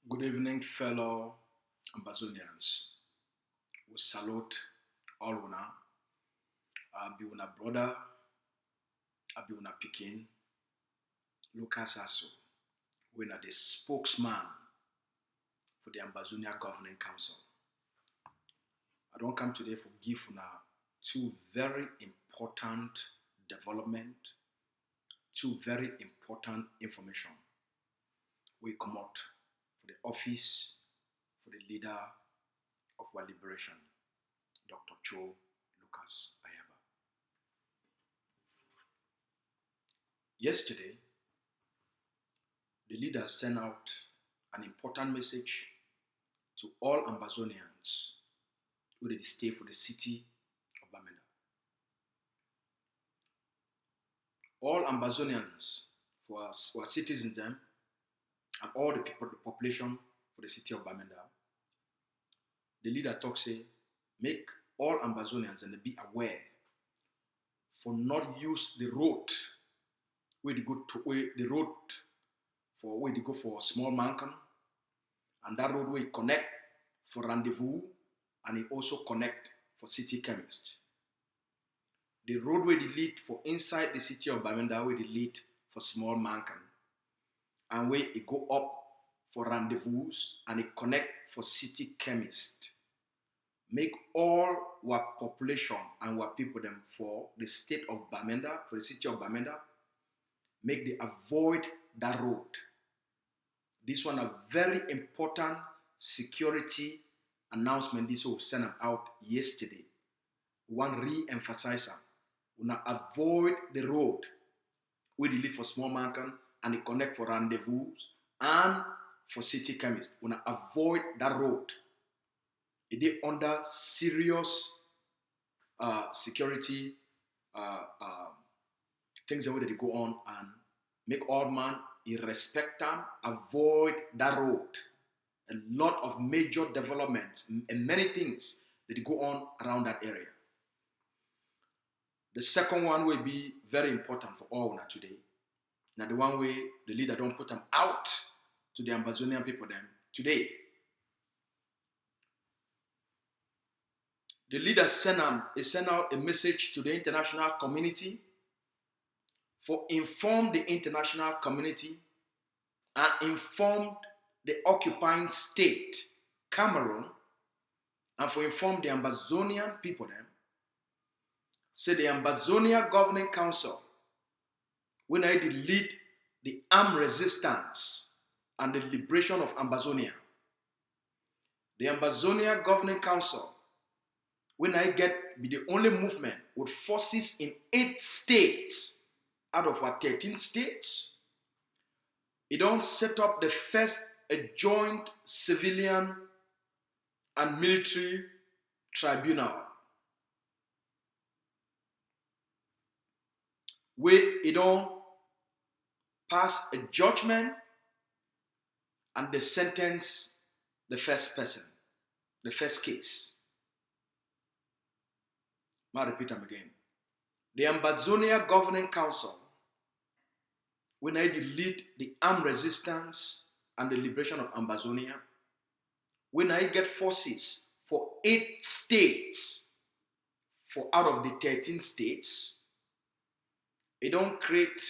Good evening, fellow Ambazonians. We salute all una. I be una brother, I be una pidgin, Lucas Asso, we are the spokesman for the Ambazonia Governing Council. I don't come today for give una two very important development, two very important information. We come out for the office for the leader of our liberation, Dr. Joe Lucas Ayaba. Yesterday, the leader sent out an important message to all Ambazonians who did stay for the city of Bamenda. All Ambazonians, for our citizens and all the people, the population for the city of Bamenda, the leader talks say, make all Ambazonians and be aware for not use the road where they go to where they go for small mountain, and that road where connect for rendezvous and it also connect for city chemist. The road where they lead for inside the city of Bamenda, where they lead for small mankind. And where it go up for rendezvous and it connect for city chemist. Make all our population and our people them for the state of Bamenda, for the city of Bamenda, make they avoid that road. This one a very important security announcement. This was sent out yesterday. We want to re-emphasize them. We want to avoid the road where they live for small mankind and they connect for rendezvous and for city chemists. We want to avoid that road. It is under serious security things that they go on, and make all man respect them, avoid that road. A lot of major developments and many things that go on around that area. The second one will be very important for all today. Now the one way the leader don't put them out to the Ambazonian people then today. The leader sent out a message to the international community for inform the international community and inform the occupying state, Cameroon, and for inform the Ambazonian people then. Say the Ambazonia Governing Council when I lead the armed resistance and the liberation of Ambazonia. The Ambazonia Governing Council when I be the only movement with forces in 8 states out of our 13 states. It don't set up the first a joint civilian and military tribunal where it don't pass a judgment and they sentence the first person, the first case. I'll repeat them again. The Ambazonia Governing Council, when I lead the armed resistance and the liberation of Ambazonia, when I get forces for 8 states, for out of the 13 states, it don't create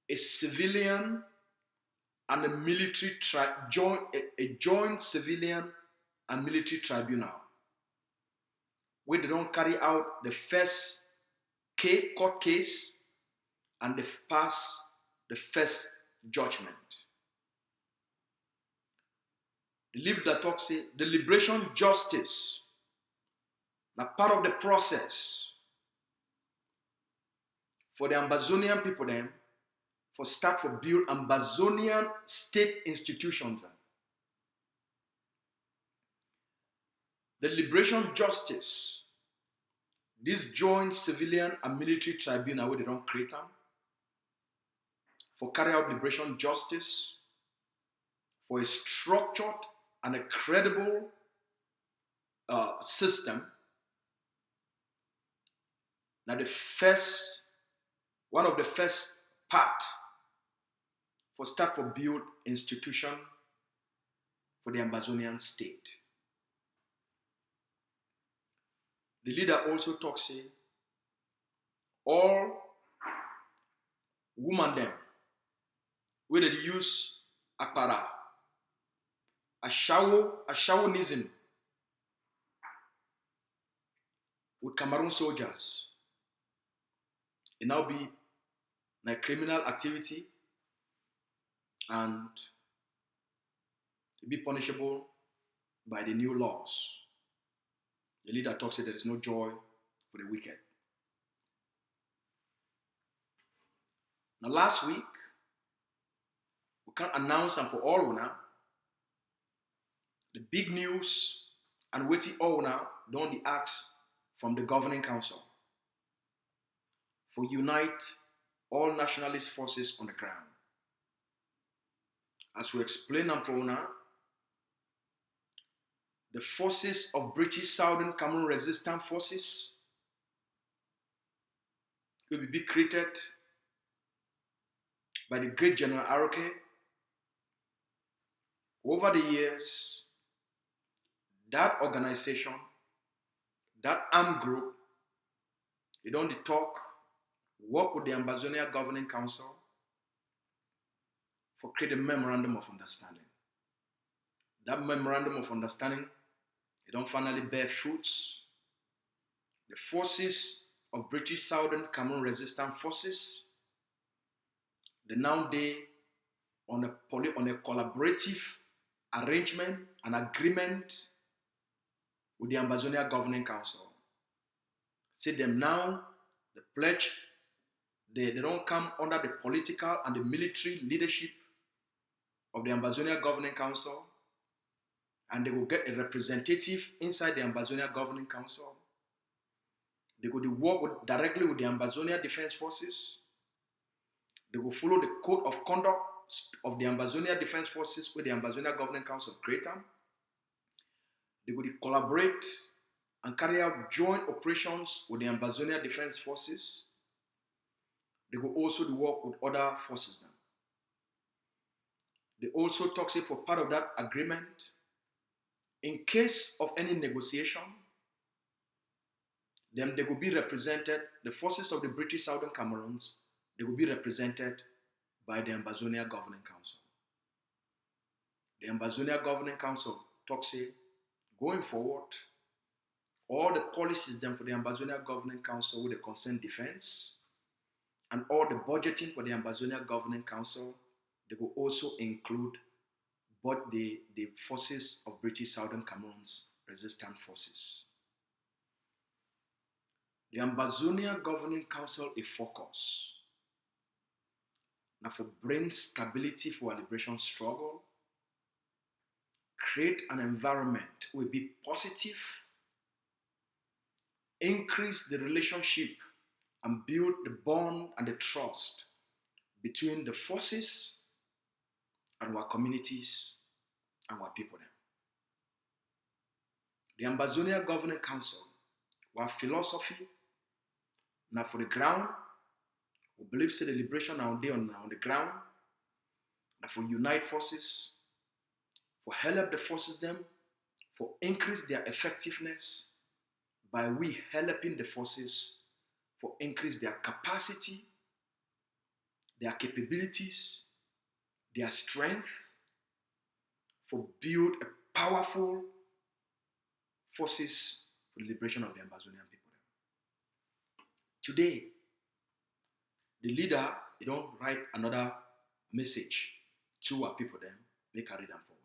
a civilian and a military joint civilian and military tribunal where they don't carry out the first court case and they pass the first judgment. The leader talks say the liberation justice now part of the process for the Ambazonian people then for start for build Ambazonian state institutions. The liberation justice, this joint civilian and military tribunal where they don't create them for carry out liberation justice for a structured and a credible system. Now one of the first part for start for build institution for the Ambazonian state. The leader also talks say all women them where they use akpara, ashawonism with Cameroon soldiers. It now be a criminal activity and it be punishable by the new laws. The leader talks that there is no joy for the wicked. Now last week, we can announce and for all now the big news and waiting all now don't the acts from the governing council for unite all nationalist forces on the ground. As we explain them for now, the forces of British Southern Cameroon Resistance Forces will be created by the great General Aroke. Over the years, that organization, that armed group, they don't talk, work with the Ambazonia Governing Council for creating a memorandum of understanding. That memorandum of understanding, it don't finally bear fruits. The forces of British Southern Cameroon Resistance Forces, they now day on a collaborative arrangement and agreement with the Ambazonia Governing Council. See them now, the pledge, they don't come under the political and the military leadership of the Ambazonia Governing Council, and they will get a representative inside the Ambazonia Governing Council. They go to work directly with the Ambazonia Defense Forces. They will follow the code of conduct of the Ambazonia Defense Forces with the Ambazonia Governing Council create them. They will collaborate and carry out joint operations with the Ambazonia Defense Forces. They will also do work with other forces. Then. They also talk, say, for part of that agreement, in case of any negotiation, then they will be represented, the forces of the British Southern Cameroons, they will be represented by the Ambazonia Governing Council. The Ambazonia Governing Council talks, say, going forward, all the policies then for the Ambazonia Governing Council with the concerned defense and all the budgeting for the Ambazonia Governing Council, they will also include both the forces of British Southern Cameroon's resistance forces. The Ambazonia Governing Council is focused now for bring stability for our liberation struggle, create an environment will be positive, increase the relationship and build the bond and the trust between the forces and our communities and our people. The Ambazonia Governing Council, our philosophy, now for the ground, we believe say the liberation now on the ground, now for unite forces, for help the forces them, for increase their effectiveness, by we helping the forces, for increase their capacity, their capabilities, their strength, for build a powerful forces for the liberation of the Ambazonian people. Today, the leader, he don't write another message to our people then, make a read them for one.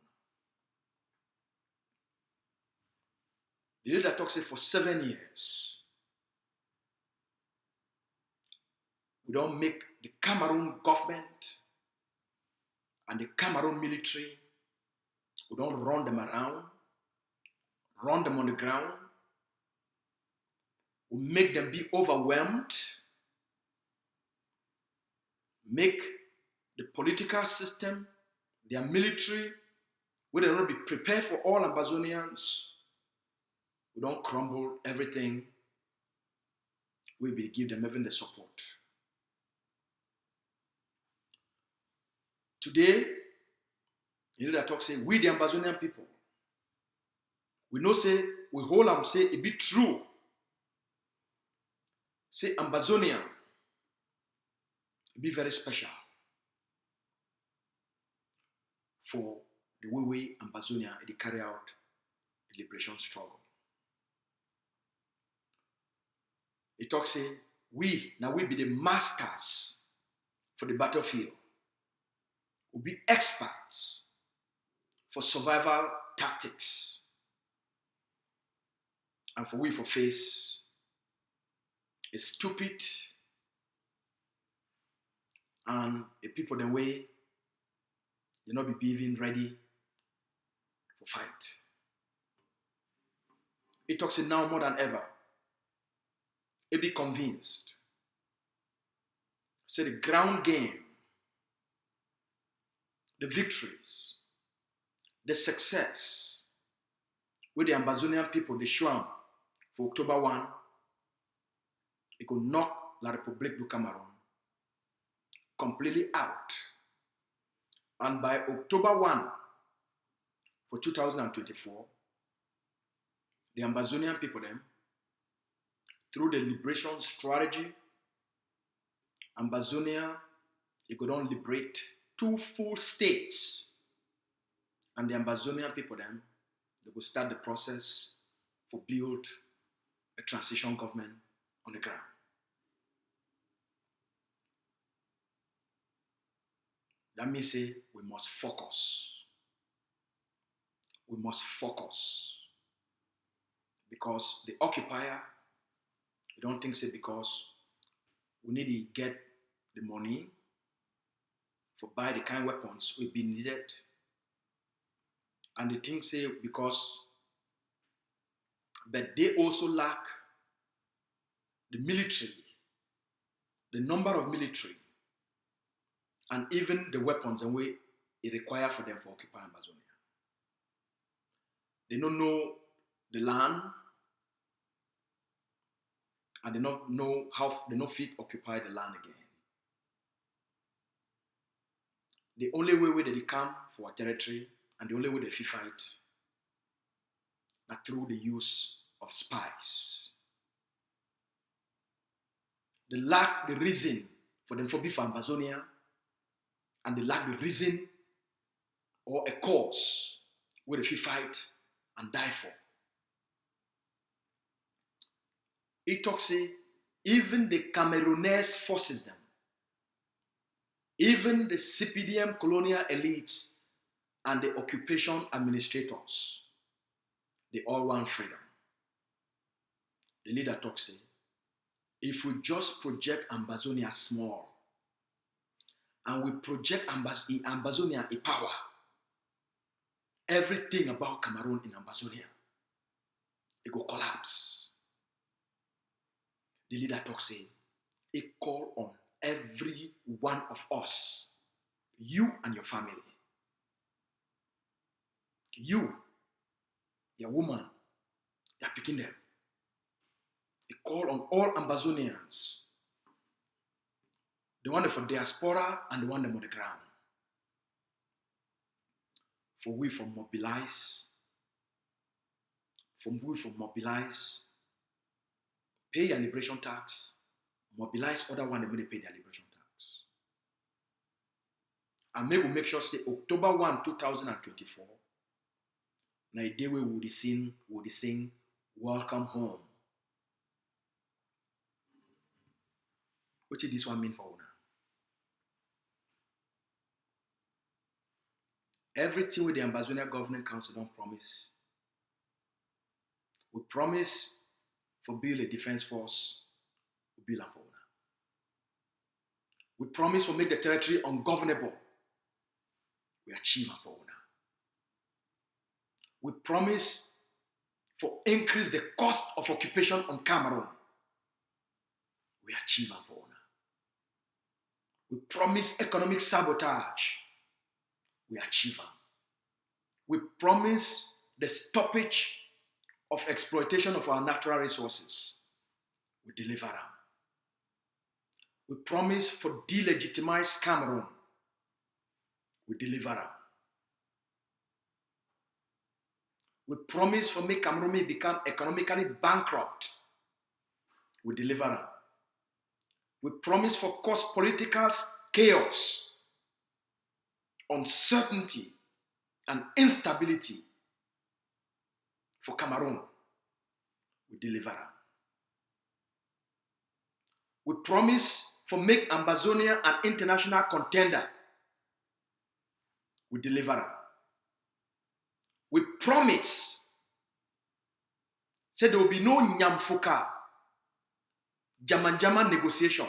The leader talks it for 7 years. We don't make the Cameroon government and the Cameroon military, we don't run them around, run them on the ground, we make them be overwhelmed, make the political system, their military, we don't be prepared for all Ambazonians. We don't crumble everything. We will give them even the support. Today, the leader talk say, we the Ambazonian people, we know say, we hold them say, it be true. Say Ambazonia, it be very special for the way Ambazonia they carry out the liberation struggle. He talks say, we be the masters for the battlefield. We'll be experts for survival tactics. And for we for face a stupid and a people the way they not be even ready for fight. It talks it now more than ever. It be convinced. Say the ground game, the victories, the success with the Ambazonian people, the show for October 1, it could knock La République du Cameroun completely out. And by October 1 for 2024, the Ambazonian people them, through the liberation strategy, Ambazonia, it could not liberate 2 full states, and the Ambazonian people then, they will start the process for build a transition government on the ground. That means say we must focus. We must focus. Because the occupier, we don't think say because we need to get the money for buy the kind of weapons will be needed. And the thing say because, but they also lack the military, the number of military, and even the weapons and way it requires for them for occupy Ambazonia. They don't know the land, and they don't know how they don't fit occupy the land again. The only way that they come for a territory and the only way they fight are through the use of spies. They lack the reason for them to be for Ambazonia, and they lack the reason or a cause where they fight and die for. It talks even the Cameroonese forces them, even the CPDM colonial elites and the occupation administrators, they all want freedom. The leader talks if we just project Ambazonia small, and we project Ambazonia a power, everything about Cameroon in Ambazonia, it will collapse. The leader talks it call on every one of us, you and your family, you, your woman, you're picking them. It call on all Ambazonians, the one for diaspora and the one on the ground. For we from mobilize, pay your liberation tax, mobilize other one that may pay their liberation tax. And maybe we'll make sure say October 1, 2024, na a day we will sing Welcome Home. What did this one mean for una? Everything with the Ambazonia Governing Council don't promise. We promise for build a defense force, we build for una. We promise for make the territory ungovernable, we achieve for una. We promise for increase the cost of occupation on Cameroon, we achieve for una. We promise economic sabotage, we achieve them. We promise the stoppage of exploitation of our natural resources, we deliver them. We promise for delegitimize Cameroon, we deliver them. We promise for make Cameroon become economically bankrupt, we deliver them. We promise for cause political chaos, uncertainty, and instability for Cameroon, we deliver them. We promise for make Ambazonia an international contender, we deliver them. We promise, say there will be no nyamfuka, Jama negotiation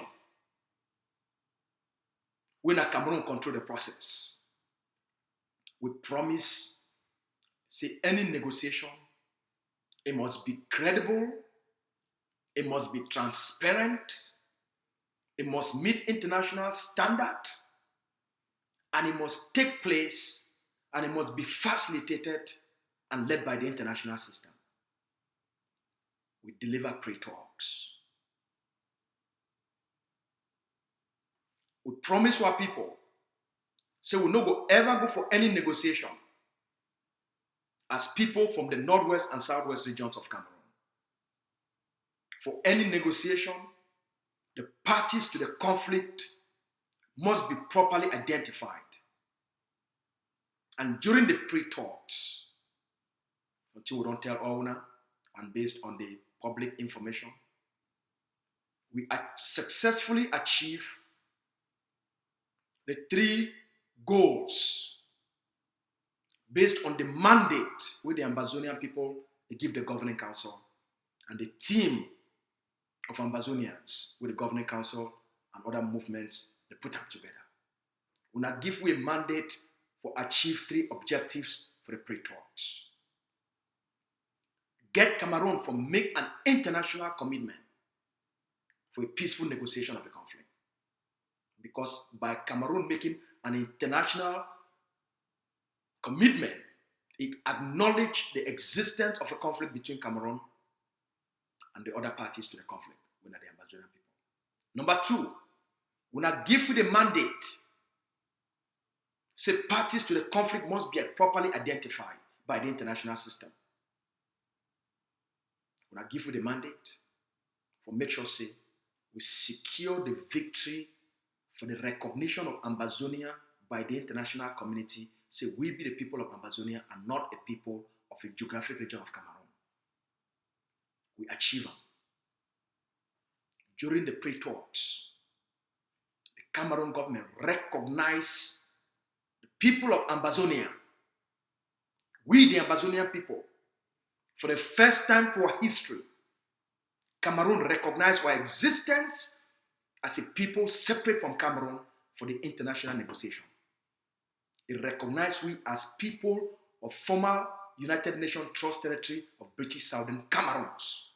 when a Cameroon control the process. We promise, say any negotiation, it must be credible, it must be transparent, it must meet international standard, and it must take place, and it must be facilitated and led by the international system. We deliver pre-talks. We promise to our people, say we no ever go for any negotiation as people from the northwest and southwest regions of Cameroon. For any negotiation, the parties to the conflict must be properly identified And during the pre-talks, until we don't tell owner, and based on the public information, we successfully achieve the 3 goals based on the mandate with the Ambazonian people they give the governing council and the team of Ambazonians with the governing council and other movements they put up together. We now give you a mandate for achieve 3 objectives for the pre-talks. Get Cameroon to make an international commitment for a peaceful negotiation of the conflict. Because by Cameroon making an international commitment, it acknowledged the existence of a conflict between Cameroon and the other parties to the conflict, we are the Ambazonian people. Number 2, we now give you the mandate. Say parties to the conflict must be properly identified by the international system. We now give you the mandate for make sure say we secure the victory for the recognition of Ambazonia by the international community. Say we be the people of Ambazonia and not a people of a geographic region of Cameroon. We achieve them. During the pre-talks, the Cameroon government recognized the people of Ambazonia, we the Ambazonian people, for the first time for history, Cameroon recognized our existence as a people separate from Cameroon for the international negotiation. It recognized we as people of former United Nations Trust Territory of British Southern Cameroons.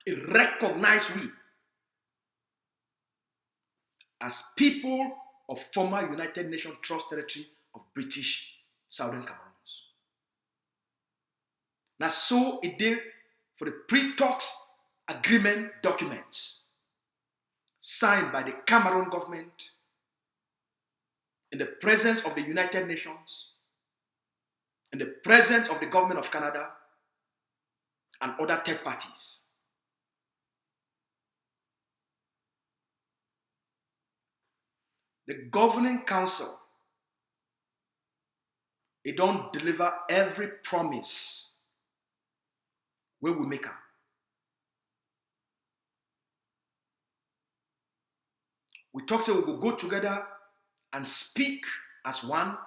It recognized we as people of former United Nations Trust Territory of British Southern Cameroons. Now, so it did for the pre-talks agreement documents signed by the Cameroon government in the presence of the United Nations, in the presence of the government of Canada, and other third parties. The governing council, it don't deliver every promise where we make them. We talk say we will go together and speak as one.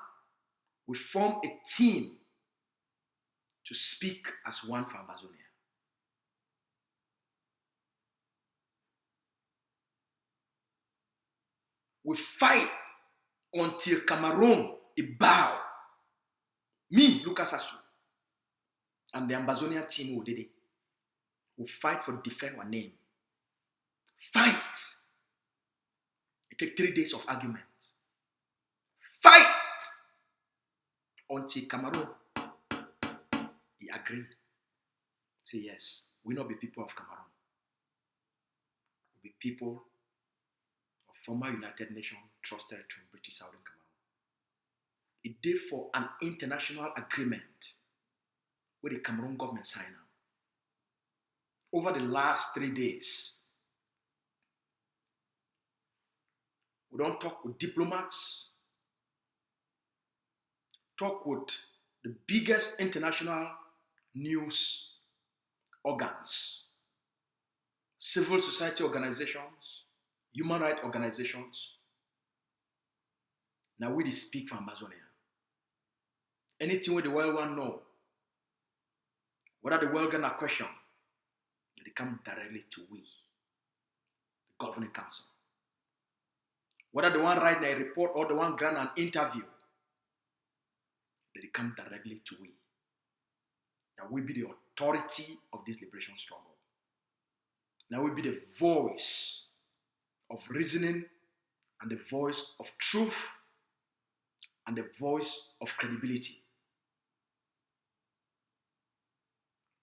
We form a team to speak as one for Ambazonia. We fight until Cameroon it bow. Me, Lucas Asu, and the Ambazonia team who did it. We fight for defend our name. Fight. It takes 3 days of arguments. Fight until Cameroon he agree. Say yes, we not be people of Cameroon. We be people of former United Nations Trust Territory in British Southern Cameroon. It did for an international agreement where the Cameroon government signed up. Over the last 3 days, we don't talk with diplomats, talk with the biggest international news organs, civil society organizations, human rights organizations. Now we speak for Ambazonia. Anything where the world want to know, whether the world gonna question, they come directly to we, the governing council. Whether the one write a report or the one grant an interview, they come directly to we. That will be the authority of this liberation struggle. That will be the voice of reasoning and the voice of truth and the voice of credibility.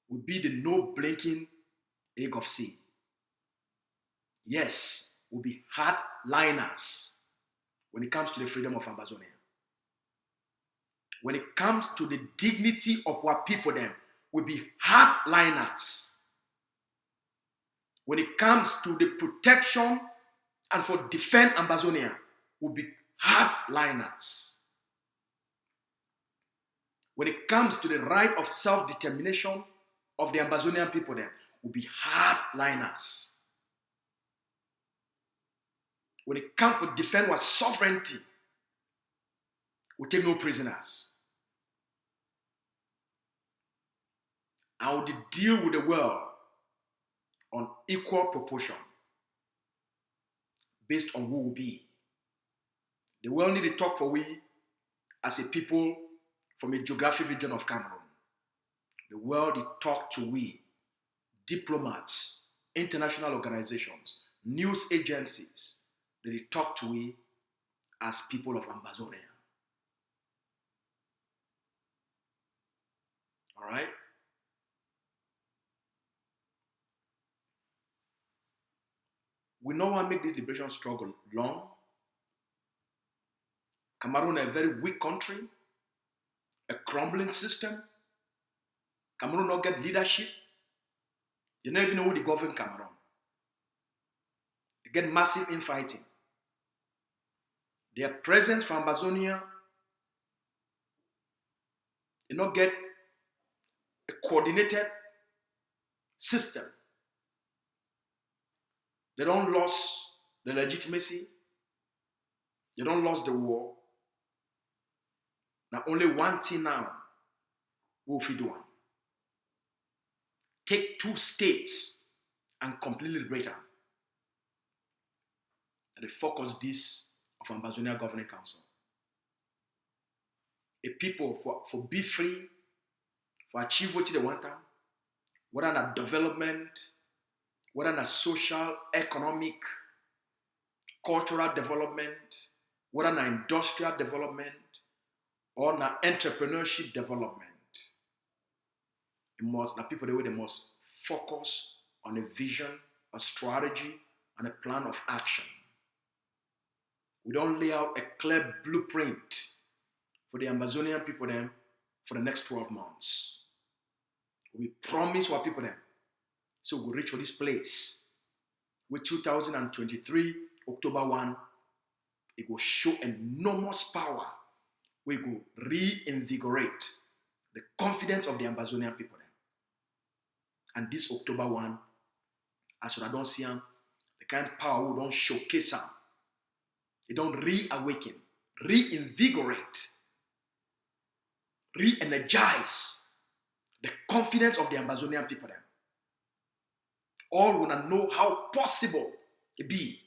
Will be the no blinking AGovC. Yes, will be hardliners when it comes to the freedom of Ambazonia. When it comes to the dignity of our people, then will be hardliners. When it comes to the protection and for defend Ambazonia, will be hardliners. When it comes to the right of self-determination of the Ambazonian people, then will be hardliners. When it comes to defend our sovereignty, we take no prisoners. And we deal with the world on equal proportion based on who we be. The world need to talk for we as a people from a geographic region of Cameroon. The world need talk to we, diplomats, international organizations, news agencies. They talk to we as people of Ambazonia. All right? We don't want to make this liberation struggle long. Cameroon is a very weak country, a crumbling system. Cameroon don't get leadership. You don't even know who they govern Cameroon. They get massive infighting. Their presence from Ambazonia, they don't get a coordinated system. They don't lose the legitimacy. They don't lose the war. Now only one thing now will be doing. Take 2 states and completely liberate them. And they focus this of Ambazonia Governing Council. A people for be free, for achieve what they want, whether na development, whether na social, economic, cultural development, whether na industrial development, or na entrepreneurship development. People the way they must focus on a vision, a strategy, and a plan of action. We don't lay out a clear blueprint for the Ambazonian people them for the next 12 months. We promise our people them. So we reach for this place with 2023, October 1, it will show enormous power. We will reinvigorate the confidence of the Ambazonian people them. And this October 1, as I don't see them, the kind of power we don't showcase them. It don't reawaken, reinvigorate, re-energize the confidence of the Ambazonian people them. All want to know how possible it be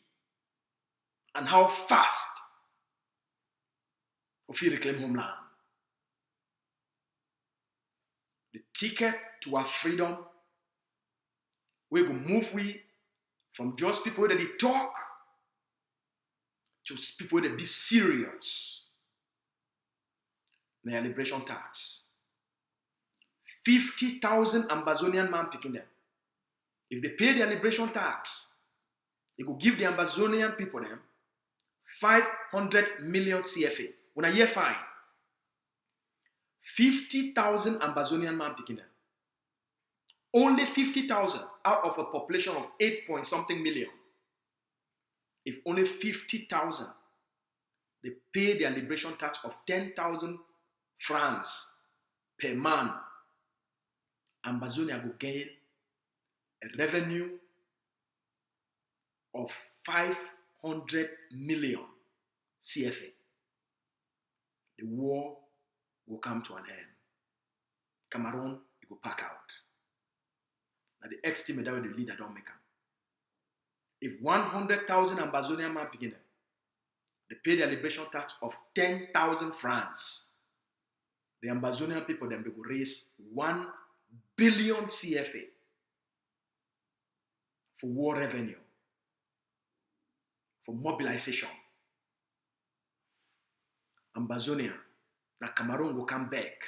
and how fast we reclaim homeland. The ticket to our freedom, we will move from just people that they talk to people that be serious. Their liberation tax. 50,000 Ambazonian man picking them. If they pay their liberation tax, they will give the Ambazonian people them 500 million CFA. When a year fine. 50,000 Ambazonian man picking them. Only 50,000 out of a population of 8 point something million. If only 50,000, they pay their liberation tax of 10,000 francs per man, Ambazonia will gain a revenue of 500 million CFA. The war will come to an end. Cameroon, it will pack out. Now the estimate that the leader don't make them. If 100,000 Ambazonian man begin them, they pay their liberation tax of 10,000 francs. The Ambazonian people then they will raise 1 billion CFA for war revenue, for mobilization. Ambazonia, now Cameroon will come back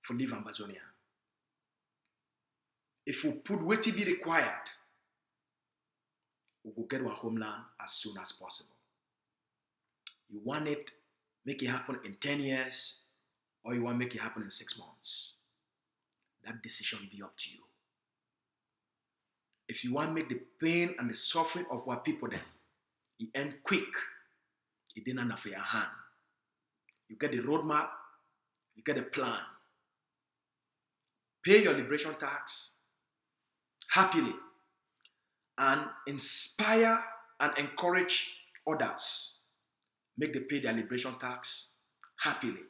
for leave Ambazonia. If we put what be required, we will get our homeland as soon as possible. You want it, make it happen in 10 years, or you want to make it happen in 6 months. That decision will be up to you. If you want to make the pain and the suffering of our people then, it end quick, It didn't for your hand. You get the roadmap, you get a plan. Pay your liberation tax happily and inspire and encourage others. Make them pay their liberation tax happily.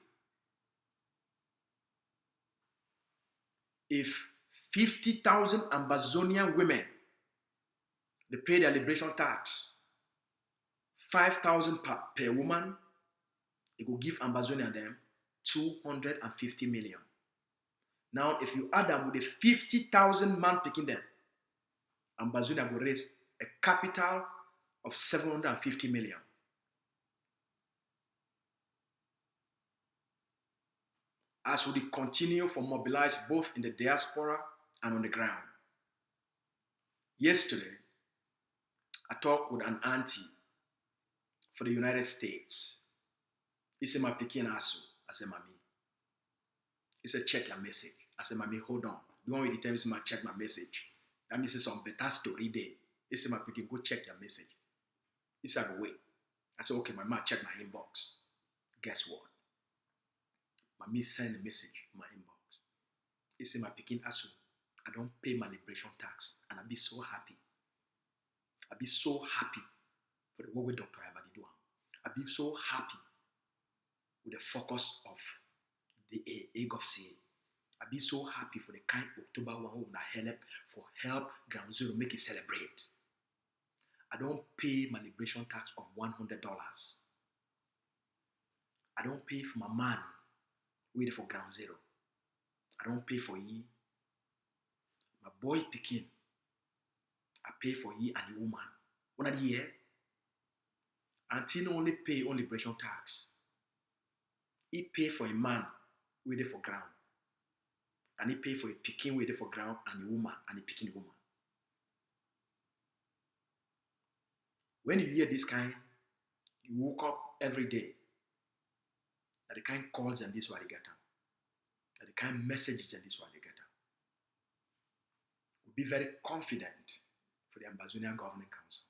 If 50,000 Ambazonian women, they pay their liberation tax, 5,000 per woman, it will give Ambazonia them 250 million. Now, if you add them with the 50,000 man picking them, Ambazonia will raise a capital of 750 million. As we continue to mobilize both in the diaspora and on the ground. Yesterday, I talked with an auntie for the United States. He said, my pikin asu. I said, Mami. He said, check your message. I said, Mami, hold on. The one with the time is check my message. That means it's some better story there. He said, my pikin, go check your message. He said, wait. I said, okay, my mom, check my inbox. Guess what? Mami sent a message in my inbox. He said, my pikin asu, I don't pay my liberation tax. And I'll be so happy. I'll be so happy for the work with Dr. Abadi do. I'll be so happy with the focus of the AGovC. I'll be so happy for the kind October 1 who help Ground Zero make it celebrate. I don't pay my liberation tax of $100. I don't pay for my man waiting for Ground Zero. I don't pay for ye. My boy Pekin. I pay for ye and the woman. One of the year, Antino only pay on liberation tax. He pay for a man waiting for ground. And he pay for a Pekin waiting for ground and a woman and a Pekin woman. When you hear this kind, you woke up every day. That the kind calls and this is what they get out. That the kind messages and this is what they get out. We'll be very confident for the Ambazonia Governing Council.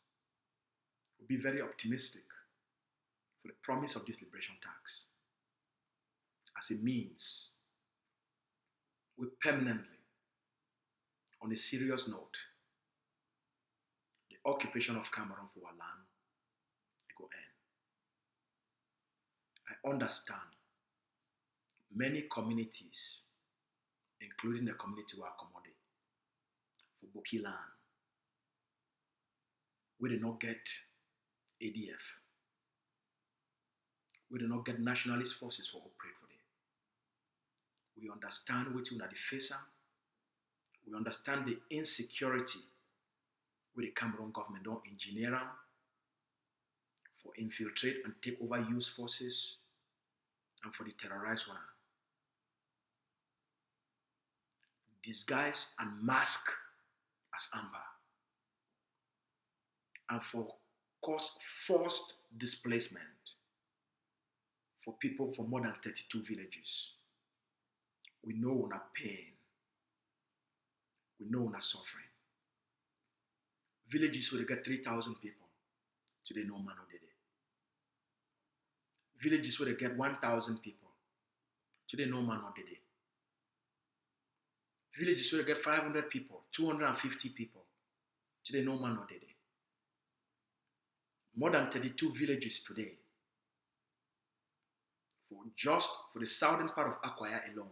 We'll be very optimistic for the promise of this liberation tax. As it means, we permanently, on a serious note, the occupation of Cameroon for our land will end. I understand many communities, including the community we accommodate, for Boki land, we did not get ADF. We did not get nationalist forces for operate for them. We understand which one are the facer. We understand the insecurity with the Cameroon government don't engineer for infiltrate and take over youth forces and for the terrorized one. Disguise and mask as Amber. And for cause forced displacement for people from more than 32 villages. We know we're not pain. We know we're not suffering. Villages where they get 3,000 people, today no man no did it. Villages where they get 1,000 people, today no man no did it. Villages where they get 500 people, 250 people, today no man no did it. More than 32 villages today, for the southern part of Akwaya alone,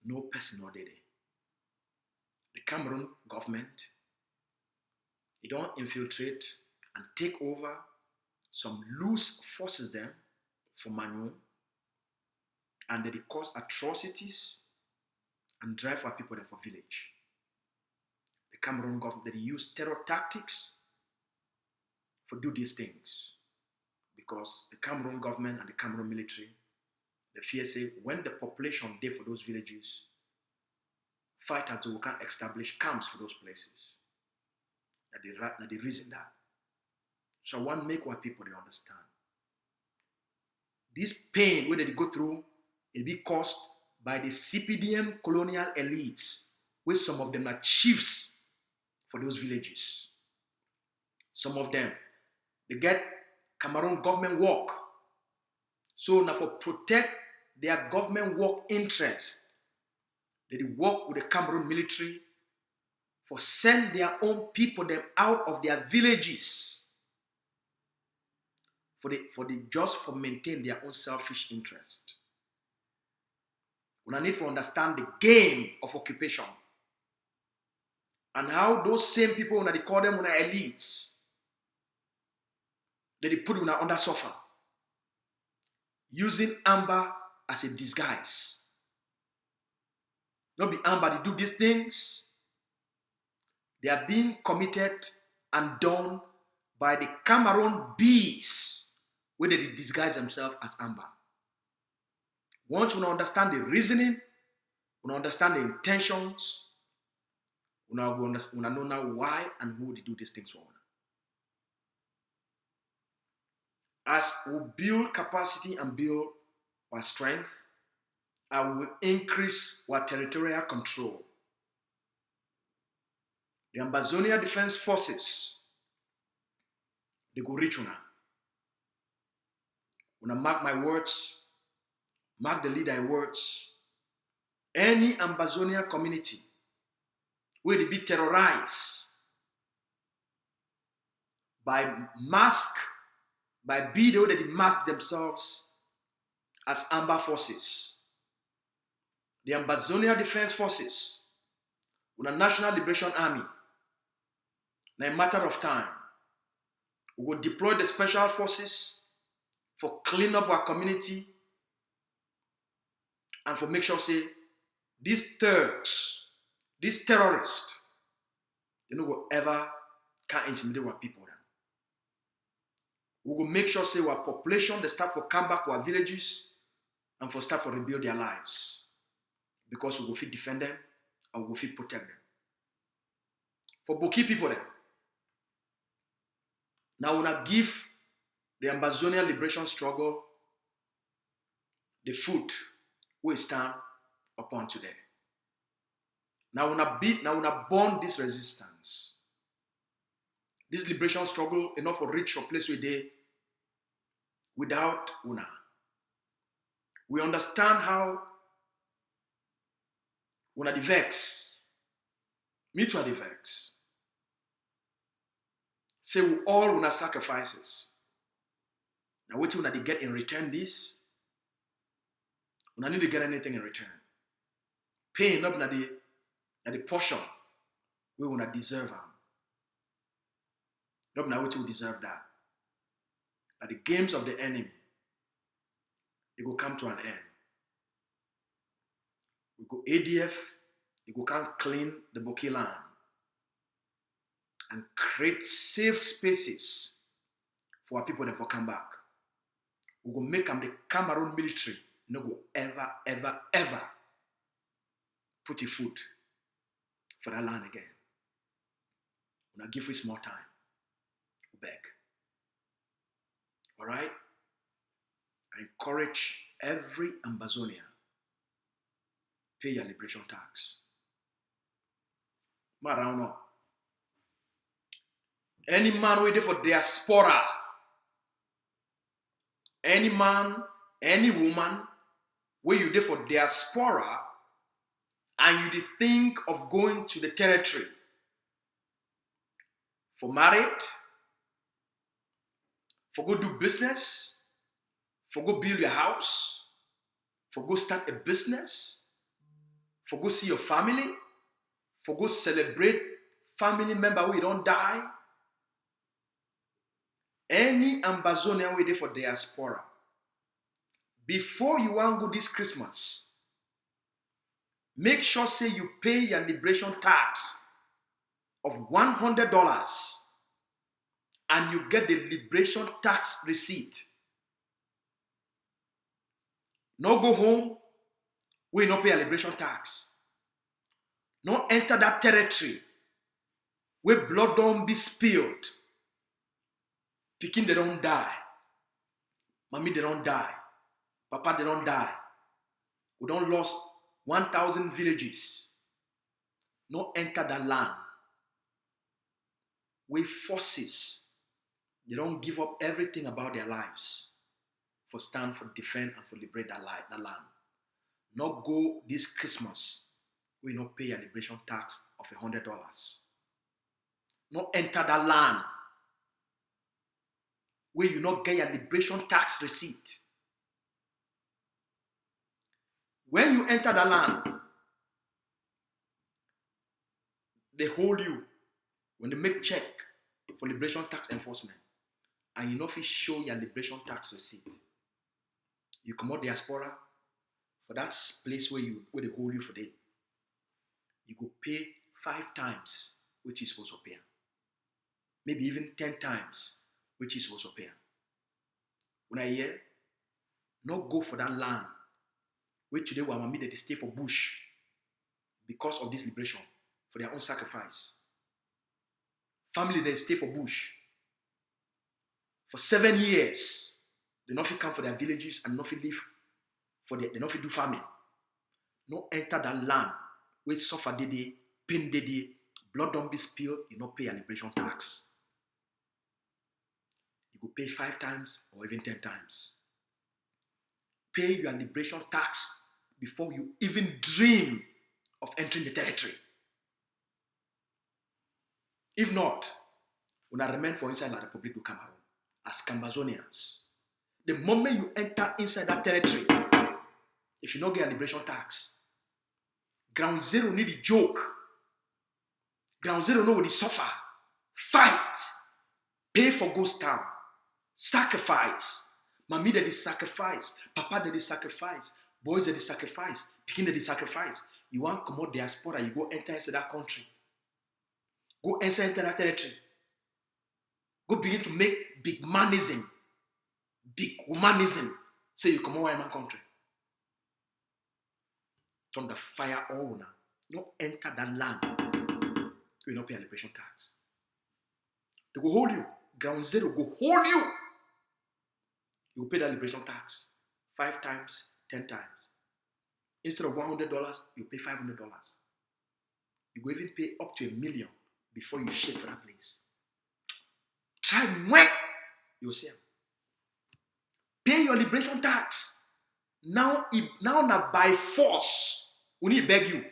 no person no did it. The Cameroon government, they don't infiltrate and take over some loose forces them for Manu, and they cause atrocities and drive our people there for village. The Cameroon government, they use terror tactics for do these things. Because the Cameroon government and the Cameroon military, the fear say when the population there for those villages, fight until we can establish camps for those places. That the reason that. So I want to make what people they understand. This pain where they go through, it be caused by the CPDM colonial elites, where some of them are chiefs for those villages. Some of them, they get Cameroon government work. So now for protect their government work interest, they work with the Cameroon military for send their own people them out of their villages for maintain their own selfish interest. We need to understand the game of occupation and how those same people, when they call them elites, they put them under suffer, using amber as a disguise. Not be amber, they do these things. They are being committed and done by the Cameroon bees, where they disguise themselves as amber. Once you understand the reasoning, you understand the intentions, you know now why and who they do these things for. As we build capacity and build our strength, I will increase our territorial control. The Ambazonia Defense Forces, they go reach una. Una mark my words, mark the leader words. Any Ambazonia community will be terrorized by video that they mask themselves as amber forces. The Ambazonia Defense Forces, una National Liberation Army, in a matter of time, we will deploy the special forces for clean up our community and for make sure say these thugs, these terrorists, they no go ever can intimidate our people. We will make sure say our population, they start for come back to our villages and for start for rebuild their lives. Because we will fit defend them and we will fit protect them. For Boki people then, now we will give the Ambazonia liberation struggle the foot we stand upon today. Now we will born this resistance. This liberation struggle enough for reach a place where they without una. We understand how una the vex. Me too are the vex. Say we all una sacrifices. Now what una they get in return this? Una need to get anything in return. Paying up na the portion we una deserve them. Not now what we deserve that. At the games of the enemy, it will come to an end. We go ADF, it will come clean the Boki land and create safe spaces for our people that will come back. We will make them the Cameroon military no go ever, ever, ever put a foot for that land again. We'll not give us more time. We'll beg. All right? I encourage every Ambazonia, pay your liberation tax. Any man waiting for diaspora, any man, any woman, where you there for diaspora, and you did think of going to the territory for marriage, for go do business, for go build your house, for go start a business, for go see your family, for go celebrate family member who don't die. Any Ambazonia waiting for diaspora, before you want to go this Christmas, make sure say you pay your liberation tax of $100 and you get the liberation tax receipt. No go home, we no pay a liberation tax. No enter that territory where blood don't be spilled. Pikin they don't die. Mommy they don't die. Papa they don't die. We don't lost 1,000 villages. No enter that land. We forces They don't give up everything about their lives for stand, for defend, and for liberate that land. Not go this Christmas, we not pay a liberation tax of $100. Not enter that land where you not get a liberation tax receipt. When you enter the land, they hold you when they make check for liberation tax enforcement, and you know if you show your liberation tax receipt, you come out diaspora for that place where they hold you for them. You go pay 5 times which is supposed to pay, maybe even 10 times which is supposed to pay. When I hear, not go for that land where today we are they stay for bush because of this liberation, for their own sacrifice. Family they stay for bush for 7 years. They not fit come for their villages and not fit live for they not fit do farming. No enter that land where suffer day, pain day, blood don't be spilled. You not pay a liberation tax. You go pay 5 times or even 10 times. Pay your liberation tax before you even dream of entering the territory. If not, when I remain for inside the Republic of Cameroon as Ambazonians, the moment you enter inside that territory, if you don't get a liberation tax, ground zero need the joke. Ground zero know what they suffer. Fight. Pay for ghost town. Sacrifice. Mommy that is sacrifice. Papa that is sacrifice. Boys that is sacrifice. Pikin that is sacrifice. You want to come out diaspora, you go enter into that country. Go enter that territory. Go begin to make big manism. Big womanism. Say you come out in my country. Turn the fire on now. Don't enter that land. You will not pay a liberation tax. They go hold you. Ground zero go hold you. You will pay that liberation tax 5 times, 10 times. Instead of $100, you pay $500. You go even pay up to $1 million before you shake for that place. Try when you'll see them. Pay your liberation tax. Now by force, we need to beg you.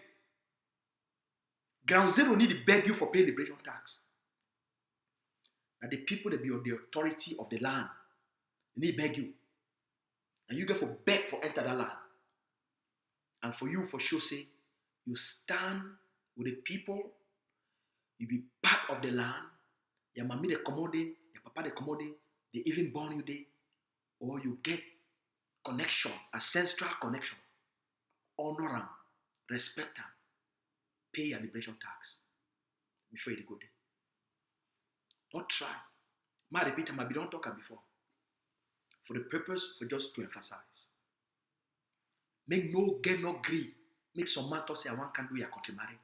Ground zero need to beg you for paying liberation tax. Now the people that be on the authority of the land, they need to beg you. And you get for beg for enter that land. And for you, for sure, say, you stand with the people, you be part of the land, your mommy they commode, your papa they commode, they even born you there, or you get connection, ancestral connection. Honor them, respect them, pay your liberation tax before you go there. Don't try. I repeat, I don't talk before. For the purpose, for just to emphasize. Make no get no gree. Make some man talk say I want can do your country marry.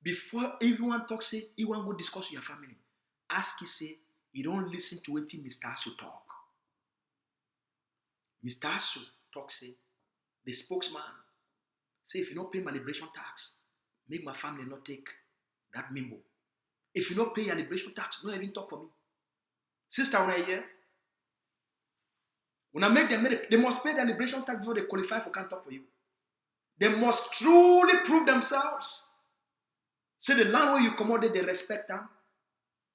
Before everyone talk say you want to go discuss with your family. Ask you say you don't listen to what Mr. Asu talk. Mr. Asu talk say the spokesman say if you don't pay my liberation tax, make my family not take that mimbo. If you don't pay your liberation tax, don't even talk for me. Sister, when I hear, when I make them, they must pay their liberation tax before they qualify for can't talk for you. They must truly prove themselves. Say the land where you commodate, they respect them.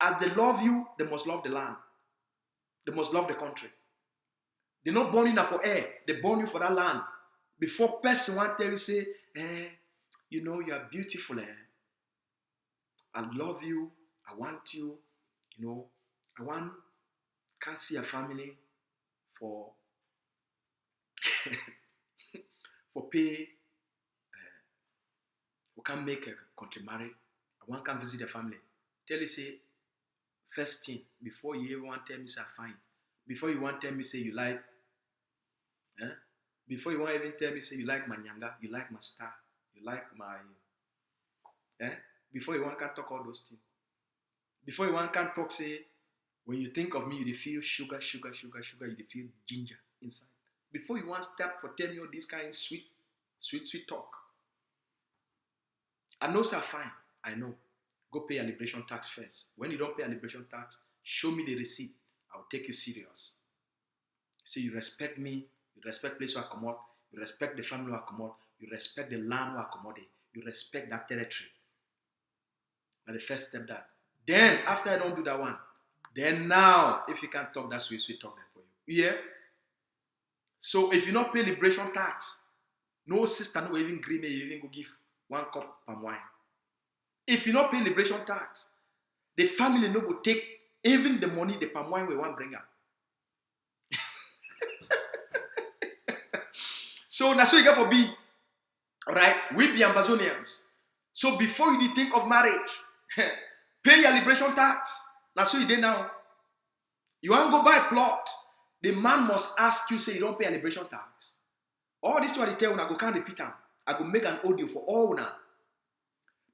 As they love you, they must love the land. They must love the country. They're not born enough for air. They born you for that land. Before person want tell you say, you know, you are beautiful. I love you. I want you. You know, can't see a family for for pay. We can't make a country marry. I can't visit the family. Tell you say, first thing, before you even want to tell me say fine. Before you want to tell me say you like, before you want even tell me say you like my nyanga, you like my star, you like my, before you want can talk all those things. Before you want can talk say, when you think of me, you feel sugar, you feel ginger inside. Before you want step for tell me all this kind of sweet talk. I know sir fine, I know. go pay your liberation tax first. When you don't pay your liberation tax, show me the receipt. I'll take you serious. So you respect me, you respect place where I come out, you respect the family where I come out, you respect the land where I come out, you respect that territory. Now the first step that. Then, after I don't do that one, then now, if you can't talk that sweet talk that for you. Yeah? So if you not pay liberation tax, no sister no even agree me, you even go give 1 cup palm wine. If you not pay liberation tax, the family no go take even the money, the palm wine we want bring up. So that's what you get for B. Alright? We be Ambazonians. So before you think of marriage, pay your liberation tax. That's what you did now. You want to go buy a plot. The man must ask you, say you don't pay a liberation tax. All this what I tell you, I go can't repeat them. I go make an audio for all now.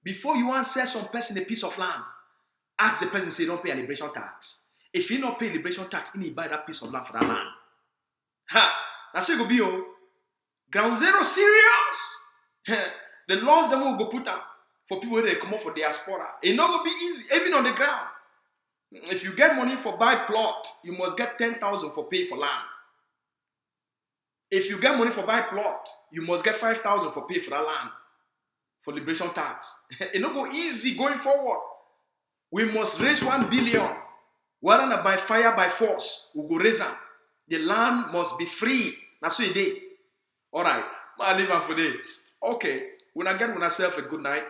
Before you want to sell some person a piece of land, ask the person, say you don't pay a liberation tax. If you don't pay liberation tax, you need to buy that piece of land for that land. Ha! That's what it go be, oh. Ground zero serious. The laws them will go put up for people that come up for diaspora. It not gonna be easy, even on the ground. If you get money for buy plot, you must get 10,000 for pay for land. If you get money for buy plot, you must get 5,000 for pay for that land, for liberation tax. It not go easy going forward. We must raise 1 billion. Whether not by fire, by force, we go raise them. The land must be free. That's what it is. All right, I'll leave them for day. Okay, when I get myself a good night,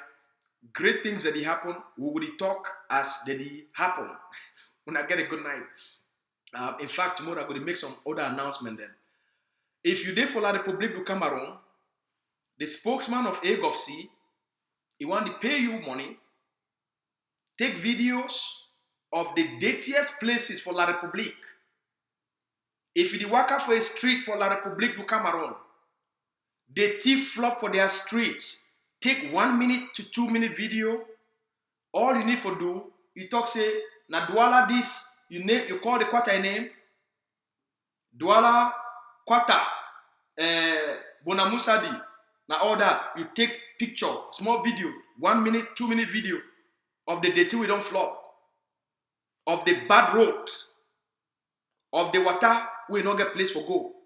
great things that happen, we will talk as they happen. When I get a good night. In fact, tomorrow I'm going to make some other announcement then. If you did for La République du Cameroon, the spokesman of AGovC, he want to pay you money, take videos of the dirtiest places for La République. If you work for a street for La République du Cameroon, the thief flop for their streets. Take 1 minute to 2 minute video. All you need for do, you talk say, na Douala this, you call the quarter name. Douala quarter, Bonamusadi, na all that. You take picture, small video, 1 minute, 2 minute video of the dirty we don't flop, of the bad roads, of the water we not get place for go.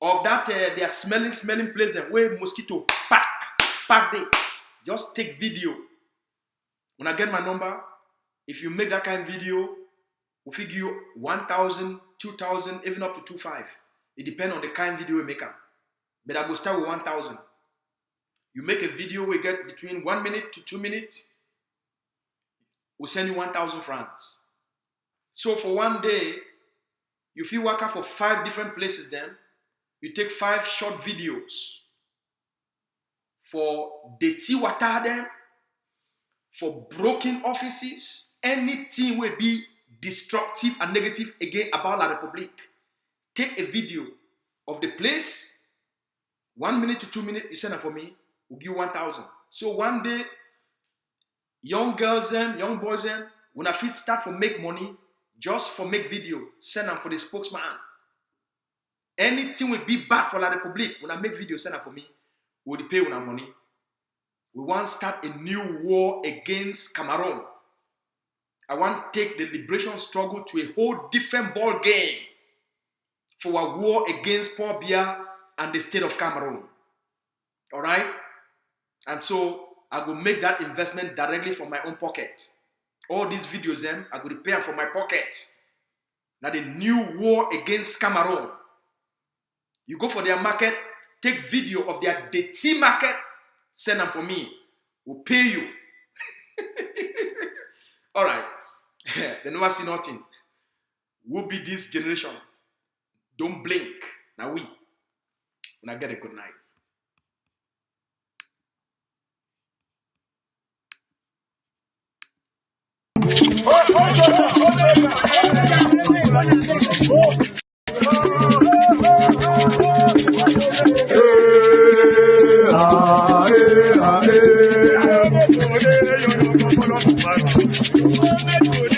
Of that, they are smelling place where mosquito pack day. Just take video. When I get my number, if you make that kind of video, we'll figure you 1,000, 2,000, even up to 2,500. It depends on the kind of video we make. But I go start with 1,000. You make a video, we get between 1 minute to 2 minutes. We'll send you 1,000 francs. So for one day, you feel work out for 5 different places then. You take 5 short videos for dirty water them, for broken offices, anything will be destructive and negative again about La République. Take a video of the place, 1 minute to 2 minutes, you send it for me, we'll give you 1,000. So one day, young girls them, young boys them, when I fit start for make money, just for make video, send them for the spokesman. Anything will be bad for La République. When I make video, send it for me. We'll pay with our money. We want to start a new war against Cameroon. I want to take the liberation struggle to a whole different ball game for a war against Paul Biya and the state of Cameroon. All right? And so I will make that investment directly from my own pocket. All these videos, I will pay them from my pocket. Now the new war against Cameroon. You go for their market, take video of their dirty market, send them for me. We'll pay you. All right. They never see nothing. We'll be this generation. Don't blink. Now we. When I get a good night. Hey,